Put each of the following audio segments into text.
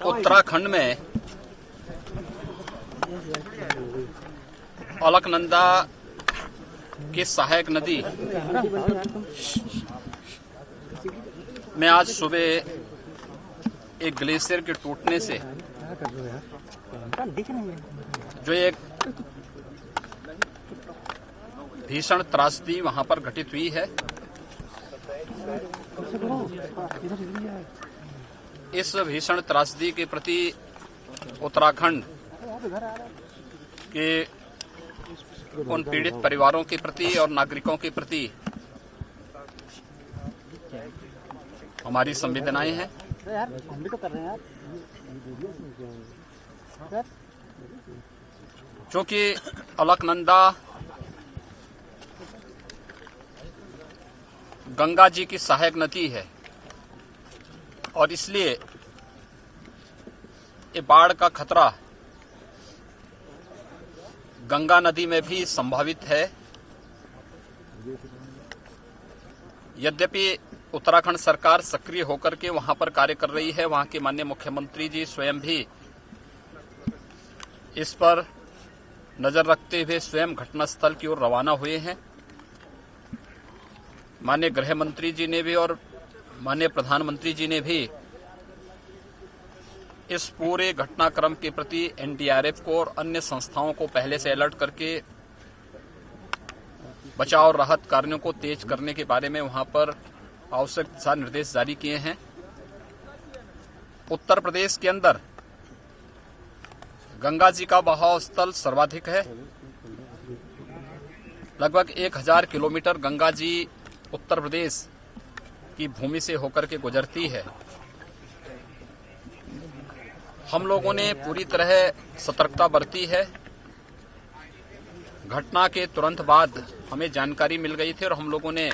उत्तराखंड में अलकनंदा की सहायक नदी में आज सुबह एक ग्लेशियर के टूटने से जो एक भीषण त्रासदी वहां पर घटित हुई है, इस भीषण त्रासदी के प्रति उत्तराखंड के उन पीड़ित परिवारों के प्रति और नागरिकों के प्रति हमारी संवेदनाएं हैं। क्योंकि अलकनंदा गंगा जी की सहायक नदी है और इसलिए ये बाढ़ का खतरा गंगा नदी में भी संभावित है। यद्यपि उत्तराखंड सरकार सक्रिय होकर के वहां पर कार्य कर रही है, वहां के माननीय मुख्यमंत्री जी स्वयं भी इस पर नजर रखते हुए स्वयं घटनास्थल की ओर रवाना हुए हैं। माननीय गृह मंत्री जी ने भी और माननीय प्रधानमंत्री जी ने भी इस पूरे घटनाक्रम के प्रति एनडीआरएफ को और अन्य संस्थाओं को पहले से अलर्ट करके बचाव और राहत कार्यों को तेज करने के बारे में वहां पर आवश्यक दिशा निर्देश जारी किए हैं। उत्तर प्रदेश के अंदर गंगा जी का बहाव स्थल सर्वाधिक है। लगभग 1000 किलोमीटर गंगा जी उत्तर प्रदेश की भूमि से होकर के गुजरती है। हम लोगों ने पूरी तरह सतर्कता बरती है। घटना के तुरंत बाद हमें जानकारी मिल गई थी और हम लोगों ने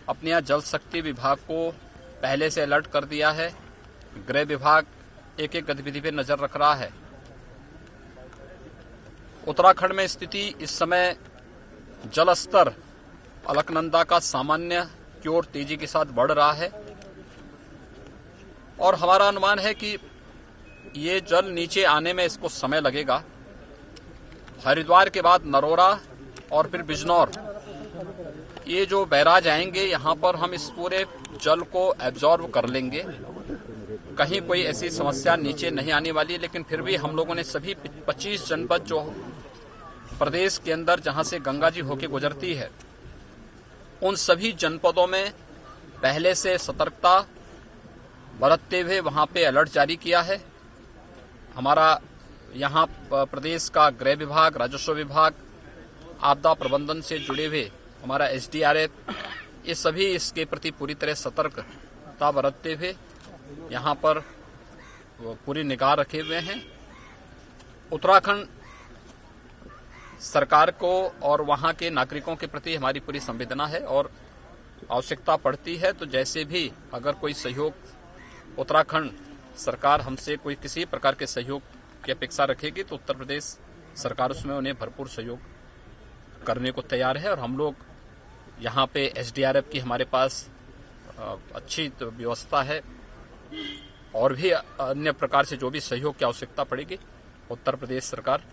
अपने यहाँ जल शक्ति विभाग को पहले से अलर्ट कर दिया है। गृह विभाग एक एक गतिविधि पे नजर रख रहा है। उत्तराखंड में स्थिति इस समय जल स्तर अलकनंदा का सामान्य की ओर तेजी के साथ बढ़ रहा है और हमारा अनुमान है कि ये जल नीचे आने में इसको समय लगेगा। हरिद्वार के बाद नरोरा और फिर बिजनौर, ये जो बैराज आएंगे यहाँ पर हम इस पूरे जल को एब्जॉर्ब कर लेंगे। कहीं कोई ऐसी समस्या नीचे नहीं आने वाली, लेकिन फिर भी हम लोगों ने सभी 25 जनपद जो प्रदेश के अंदर जहां से गंगा जी होके गुजरती है, उन सभी जनपदों में पहले से सतर्कता बरतते हुए वहां पे अलर्ट जारी किया है। हमारा यहाँ प्रदेश का गृह विभाग, राजस्व विभाग, आपदा प्रबंधन से जुड़े हुए हमारा एसडीआरएफ, ये सभी इसके प्रति पूरी तरह सतर्कता बरतते हुए यहाँ पर पूरी निगाह रखे हुए हैं। उत्तराखंड सरकार को और वहां के नागरिकों के प्रति हमारी पूरी संवेदना है और आवश्यकता पड़ती है तो जैसे भी अगर कोई सहयोग उत्तराखंड सरकार हमसे कोई किसी प्रकार के सहयोग की अपेक्षा रखेगी तो उत्तर प्रदेश सरकार उसमें उन्हें भरपूर सहयोग करने को तैयार है। और हम लोग यहाँ पे एसडीआरएफ की हमारे पास अच्छी व्यवस्था है और भी अन्य प्रकार से जो भी सहयोग की आवश्यकता पड़ेगी उत्तर प्रदेश सरकार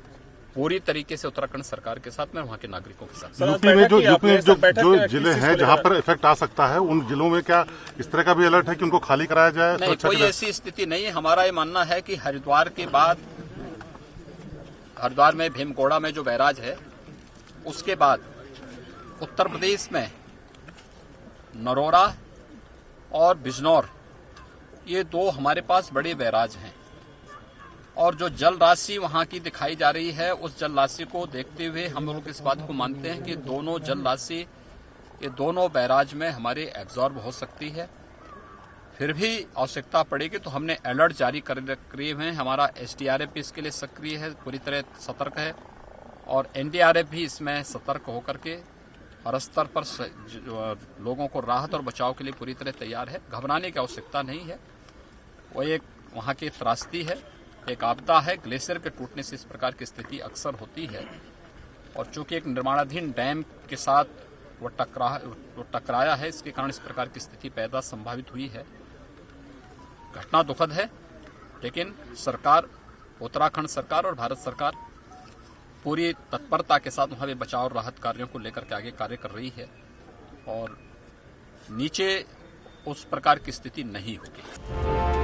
पूरी तरीके से उत्तराखंड सरकार के साथ में वहाँ के नागरिकों के साथ। यूपी में जो जिले हैं जहाँ पर इफेक्ट आ सकता है, उन जिलों में क्या इस तरह का भी अलर्ट है कि उनको खाली कराया जाए? नहीं, कोई ऐसी स्थिति नहीं है। हमारा ये मानना है कि हरिद्वार के बाद, हरिद्वार में भीमगोड़ा में जो बैराज है, उसके बाद उत्तर प्रदेश में नरोरा और बिजनौर, ये दो हमारे पास बड़े बैराज हैं और जो जल राशि वहां की दिखाई जा रही है, उस जल राशि को देखते हुए हम लोग इस बात को मानते हैं कि दोनों जल राशि ये दोनों बैराज में हमारे एब्जॉर्ब हो सकती है। फिर भी आवश्यकता पड़ेगी तो हमने अलर्ट जारी किए हुए हैं। हमारा एसडीआरएफ भी इसके लिए सक्रिय है, पूरी तरह सतर्क है और एनडीआरएफ भी इसमें सतर्क होकर के हर स्तर पर लोगों को राहत और बचाव के लिए पूरी तरह तैयार है। घबराने की आवश्यकता नहीं है। वो एक वहां की त्रासदी है, एक आपदा है। ग्लेशियर के टूटने से इस प्रकार की स्थिति अक्सर होती है और चूंकि एक निर्माणाधीन डैम के साथ वो टकराया है, इसके कारण इस प्रकार की स्थिति पैदा संभावित हुई है। घटना दुखद है लेकिन सरकार, उत्तराखंड सरकार और भारत सरकार पूरी तत्परता के साथ वहां पे बचाव और राहत कार्यों को लेकर के आगे कार्य कर रही है और नीचे उस प्रकार की स्थिति नहीं होगी।